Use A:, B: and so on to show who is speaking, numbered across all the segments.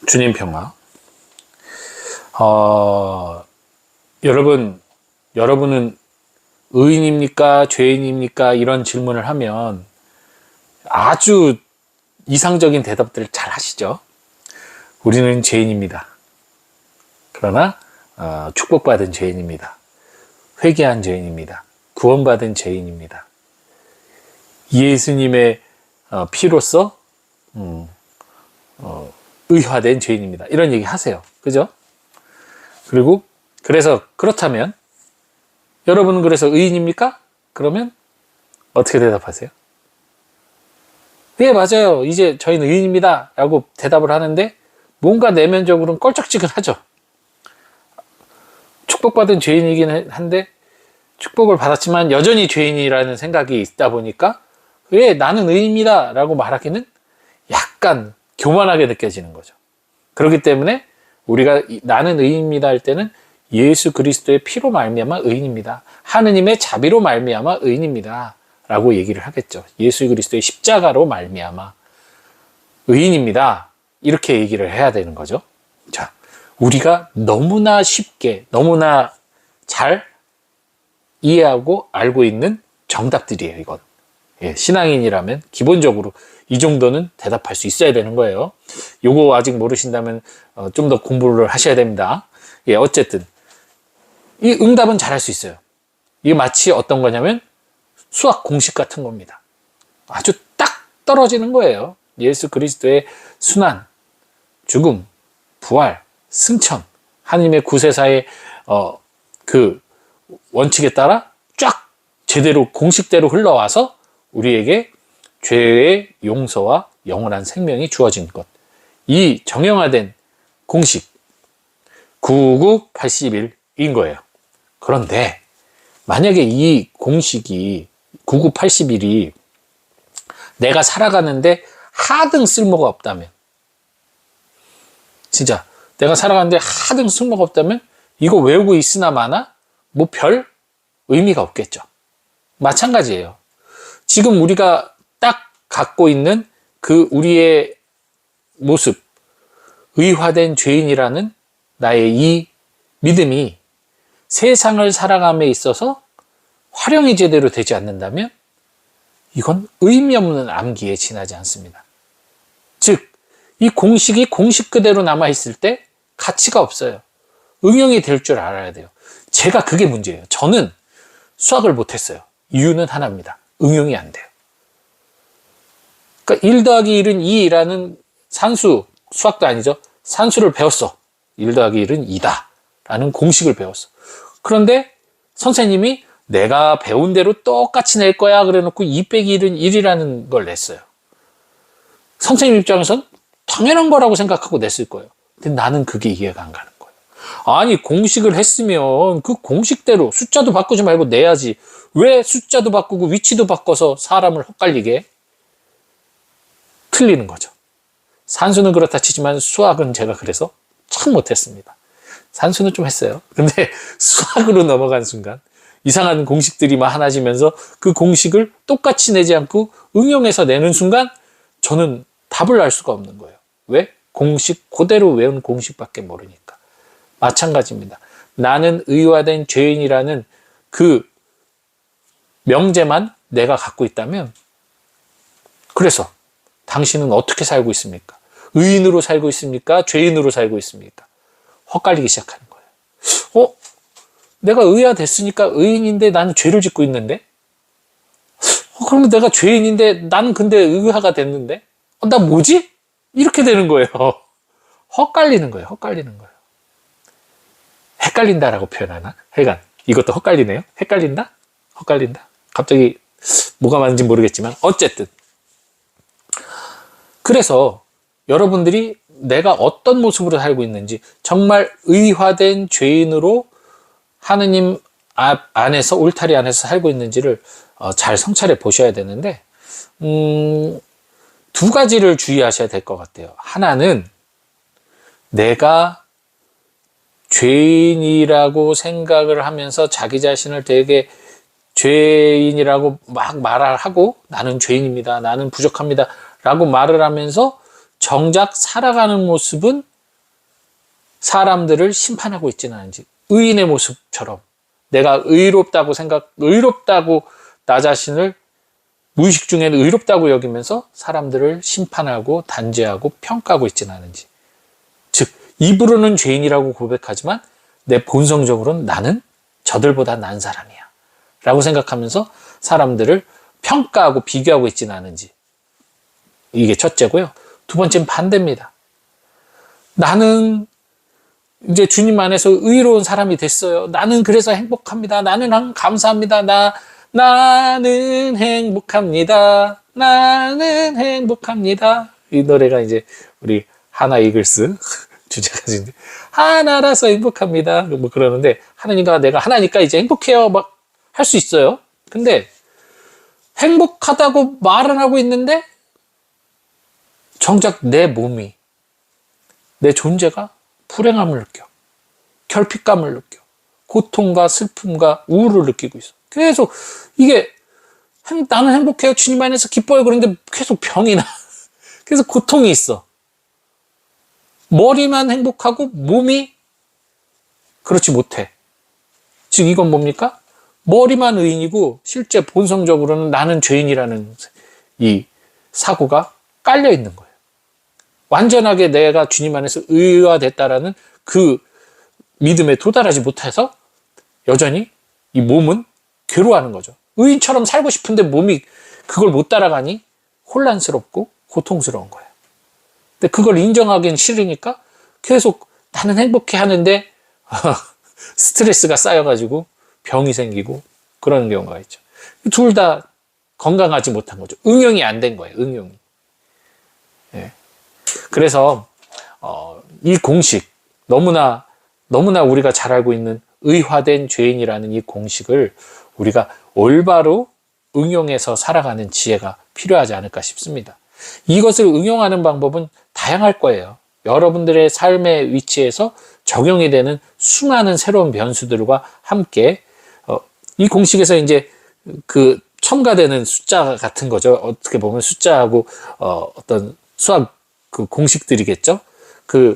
A: 주님 평화. 여러분은 의인입니까? 죄인입니까? 이런 질문을 하면 아주 이상적인 대답들을 잘 하시죠. 우리는 죄인입니다. 그러나 축복받은 죄인입니다. 회개한 죄인입니다. 구원받은 죄인입니다. 예수님의 피로써 의화된 죄인입니다. 이런 얘기 하세요. 그죠? 그래서 그렇다면 여러분은 그래서 의인입니까? 그러면 어떻게 대답하세요? 네, 맞아요. 이제 저희는 의인입니다. 라고 대답을 하는데 뭔가 내면적으로는 껄쩍지근하죠. 축복받은 죄인이긴 한데 축복을 받았지만 여전히 죄인이라는 생각이 있다 보니까 왜 나는 의인입니다. 라고 말하기는 약간 교만하게 느껴지는 거죠. 그렇기 때문에 우리가 나는 의인입니다 할 때는 예수 그리스도의 피로 말미암아 의인입니다. 하느님의 자비로 말미암아 의인입니다. 라고 얘기를 하겠죠. 예수 그리스도의 십자가로 말미암아 의인입니다. 이렇게 얘기를 해야 되는 거죠. 자, 우리가 너무나 쉽게, 너무나 잘 이해하고 알고 있는 정답들이에요, 이건. 예, 신앙인이라면 기본적으로 이 정도는 대답할 수 있어야 되는 거예요. 요거 아직 모르신다면 좀 더 공부를 하셔야 됩니다. 예, 어쨌든 이 응답은 잘할 수 있어요. 이게 마치 어떤 거냐면 수학 공식 같은 겁니다. 아주 딱 떨어지는 거예요. 예수 그리스도의 순환, 죽음, 부활, 승천, 하나님의 구세사의 그 원칙에 따라 쫙 제대로 공식대로 흘러와서 우리에게 죄의 용서와 영원한 생명이 주어진 것. 이 정형화된 공식 9981인 거예요. 그런데 만약에 이 공식이 9981이 내가 살아가는데 하등 쓸모가 없다면, 진짜 내가 살아가는데 하등 쓸모가 없다면 이거 외우고 있으나 마나 뭐 별 의미가 없겠죠. 마찬가지예요. 지금 우리가 딱 갖고 있는 그 우리의 모습, 의화된 죄인이라는 나의 이 믿음이 세상을 살아감에 있어서 활용이 제대로 되지 않는다면 이건 의미 없는 암기에 지나지 않습니다. 즉, 이 공식이 공식 그대로 남아있을 때 가치가 없어요. 응용이 될 줄 알아야 돼요. 제가 그게 문제예요. 저는 수학을 못했어요. 이유는 하나입니다. 응용이 안 돼요. 그러니까 1 더하기 1은 2라는 산수, 수학도 아니죠. 산수를 배웠어. 1 더하기 1은 2다. 라는 공식을 배웠어. 그런데 선생님이 내가 배운 대로 똑같이 낼 거야. 그래 놓고 2 빼기 1은 1이라는 걸 냈어요. 선생님 입장에선 당연한 거라고 생각하고 냈을 거예요. 근데 나는 그게 이해가 안 가는 거예요. 아니, 공식을 했으면 그 공식대로 숫자도 바꾸지 말고 내야지. 왜 숫자도 바꾸고 위치도 바꿔서 사람을 헛갈리게 해? 틀리는 거죠. 산수는 그렇다 치지만 수학은 제가 그래서 참 못했습니다. 산수는 좀 했어요. 근데 수학으로 넘어간 순간 이상한 공식들이 막 하나지면서 그 공식을 똑같이 내지 않고 응용해서 내는 순간 저는 답을 알 수가 없는 거예요. 왜? 공식 그대로 외운 공식밖에 모르니까. 마찬가지입니다. 나는 의화된 죄인이라는 그 명제만 내가 갖고 있다면, 그래서 당신은 어떻게 살고 있습니까? 의인으로 살고 있습니까? 죄인으로 살고 있습니까? 헛갈리기 시작하는 거예요. 내가 의화됐으니까 의인인데 나는 죄를 짓고 있는데? 그러면 내가 죄인인데 나는 근데 의화가 됐는데? 나 뭐지? 이렇게 되는 거예요. 헛갈리는 거예요. 헛갈리는 거예요. 헷갈린다라고 표현하나? 하여간 이것도 헛갈리네요. 헷갈린다? 헛갈린다? 갑자기 뭐가 맞는지 모르겠지만 어쨌든, 그래서 여러분들이 내가 어떤 모습으로 살고 있는지, 정말 의화된 죄인으로 하느님 안에서, 울타리 안에서 살고 있는지를 잘 성찰해 보셔야 되는데, 두 가지를 주의하셔야 될 것 같아요. 하나는 내가 죄인이라고 생각을 하면서 자기 자신을 되게 죄인이라고 막 말을 하고, 나는 죄인입니다, 나는 부족합니다 라고 말을 하면서 정작 살아가는 모습은 사람들을 심판하고 있지는 않은지, 의인의 모습처럼 내가 의롭다고 나 자신을 무의식 중에는 의롭다고 여기면서 사람들을 심판하고 단죄하고 평가하고 있지는 않은지. 즉, 입으로는 죄인이라고 고백하지만 내 본성적으로는 나는 저들보다 나은 사람이야 라고 생각하면서 사람들을 평가하고 비교하고 있지는 않은지. 이게 첫째고요. 두 번째는 반대입니다. 나는 이제 주님 안에서 의로운 사람이 됐어요. 나는 그래서 행복합니다. 나는 감사합니다. 나는 행복합니다. 나는 행복합니다. 이 노래가 이제 우리 하나 이글스 주제가인데, 하나라서 행복합니다. 뭐 그러는데, 하나님과 내가 하나니까 이제 행복해요. 막 할 수 있어요. 근데 행복하다고 말은 하고 있는데 정작 내 몸이, 내 존재가 불행함을 느껴, 결핍감을 느껴, 고통과 슬픔과 우울을 느끼고 있어. 계속 이게 나는 행복해요, 주님 안에서 기뻐요, 그런데 계속 병이 나. 그래서 고통이 있어. 머리만 행복하고 몸이 그렇지 못해. 즉 이건 뭡니까? 머리만 의인이고 실제 본성적으로는 나는 죄인이라는 이 사고가 깔려 있는 거예요. 완전하게 내가 주님 안에서 의화됐다라는 그 믿음에 도달하지 못해서 여전히 이 몸은 괴로워하는 거죠. 의인처럼 살고 싶은데 몸이 그걸 못 따라가니 혼란스럽고 고통스러운 거예요. 근데 그걸 인정하기는 싫으니까 계속 나는 행복해 하는데 스트레스가 쌓여가지고 병이 생기고 그런 경우가 있죠. 둘 다 건강하지 못한 거죠. 응용이 안 된 거예요. 응용이. 예. 그래서 이 공식, 너무나 우리가 잘 알고 있는 의화된 죄인이라는 이 공식을 우리가 올바로 응용해서 살아가는 지혜가 필요하지 않을까 싶습니다. 이것을 응용하는 방법은 다양할 거예요. 여러분들의 삶의 위치에서 적용이 되는 수많은 새로운 변수들과 함께 이 공식에서 이제 그 첨가되는 숫자 같은 거죠. 어떻게 보면 숫자하고 어떤 수학 그 공식들이겠죠. 그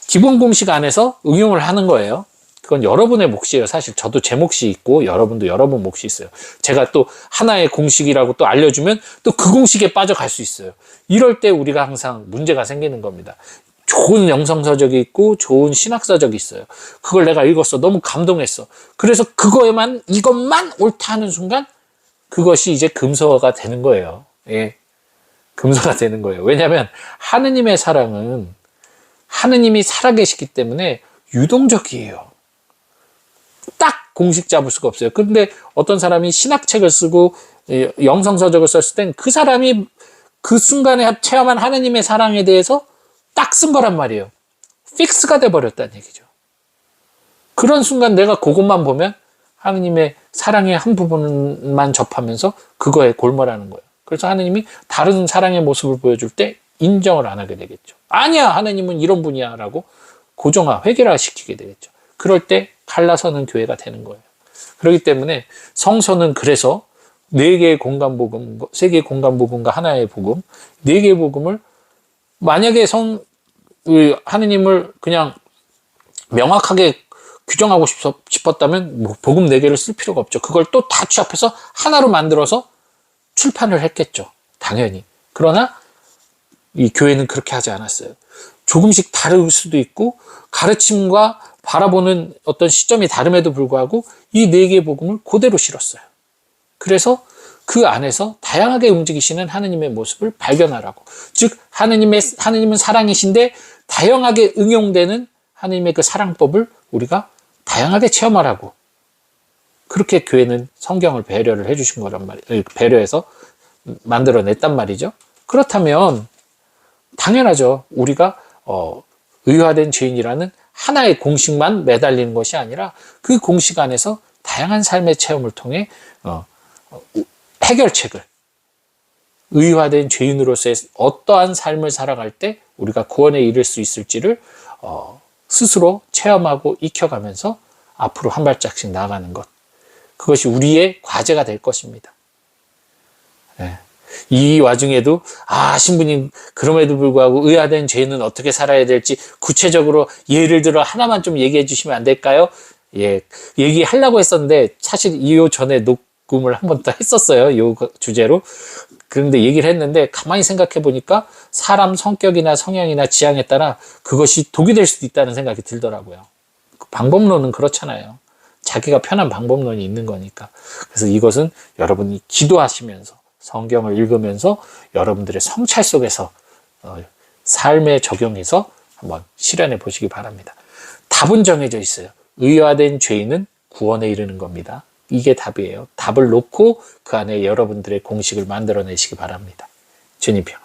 A: 기본 공식 안에서 응용을 하는 거예요. 그건 여러분의 몫이에요. 사실 저도 제 몫이 있고 여러분도 여러분 몫이 있어요. 제가 또 하나의 공식이라고 또 알려주면 또 그 공식에 빠져갈 수 있어요. 이럴 때 우리가 항상 문제가 생기는 겁니다. 좋은 영성서적이 있고 좋은 신학서적이 있어요. 그걸 내가 읽었어. 너무 감동했어. 그래서 이것만 옳다 하는 순간 그것이 이제 금서가 되는 거예요. 예. 금서가 되는 거예요. 왜냐하면 하느님의 사랑은 하느님이 살아계시기 때문에 유동적이에요. 딱 공식 잡을 수가 없어요. 그런데 어떤 사람이 신학책을 쓰고 영성서적을 썼을 땐 그 사람이 그 순간에 체험한 하느님의 사랑에 대해서 딱 쓴 거란 말이에요. 픽스가 돼버렸다는 얘기죠. 그런 순간 내가 그것만 보면 하느님의 사랑의 한 부분만 접하면서 그거에 골몰하는 거예요. 그래서 하느님이 다른 사랑의 모습을 보여줄 때 인정을 안 하게 되겠죠. 아니야, 하느님은 이런 분이야 라고 획일화 시키게 되겠죠. 그럴 때 갈라서는 교회가 되는 거예요. 그렇기 때문에 성서는 그래서 4개의 공간복음, 3개의 공간복음과 하나의 복음, 4개의 복음을 만약에 하느님을 그냥 명확하게 규정하고 싶었다면 뭐 복음 4개를 쓸 필요가 없죠. 그걸 또 다 취합해서 하나로 만들어서 출판을 했겠죠. 당연히. 그러나 이 교회는 그렇게 하지 않았어요. 조금씩 다를 수도 있고 가르침과 바라보는 어떤 시점이 다름에도 불구하고 이 4개의 복음을 그대로 실었어요. 그래서 그 안에서 다양하게 움직이시는 하느님의 모습을 발견하라고. 즉 하느님은 사랑이신데 다양하게 응용되는 하느님의 그 사랑법을 우리가 다양하게 체험하라고. 그렇게 교회는 성경을 배려를 해주신 거란 말이에요. 배려해서 만들어냈단 말이죠. 그렇다면 당연하죠. 우리가 의화된 죄인이라는 하나의 공식만 매달리는 것이 아니라 그 공식 안에서 다양한 삶의 체험을 통해 해결책을, 의화된 죄인으로서의 어떠한 삶을 살아갈 때 우리가 구원에 이를 수 있을지를 스스로 체험하고 익혀가면서 앞으로 한 발짝씩 나아가는 것, 그것이 우리의 과제가 될 것입니다. 네. 이 와중에도 신부님 그럼에도 불구하고 의아된 죄인은 어떻게 살아야 될지 구체적으로 예를 들어 하나만 좀 얘기해 주시면 안 될까요? 예, 얘기하려고 했었는데 사실 이 전에 녹음을 한 번 더 했었어요. 이 주제로. 그런데 얘기를 했는데 가만히 생각해 보니까 사람 성격이나 성향이나 지향에 따라 그것이 독이 될 수도 있다는 생각이 들더라고요. 방법론은 그렇잖아요. 자기가 편한 방법론이 있는 거니까. 그래서 이것은 여러분이 기도하시면서 성경을 읽으면서 여러분들의 성찰 속에서 삶에 적용해서 한번 실현해 보시기 바랍니다. 답은 정해져 있어요. 의화된 죄인은 구원에 이르는 겁니다. 이게 답이에요. 답을 놓고 그 안에 여러분들의 공식을 만들어내시기 바랍니다. 주님 평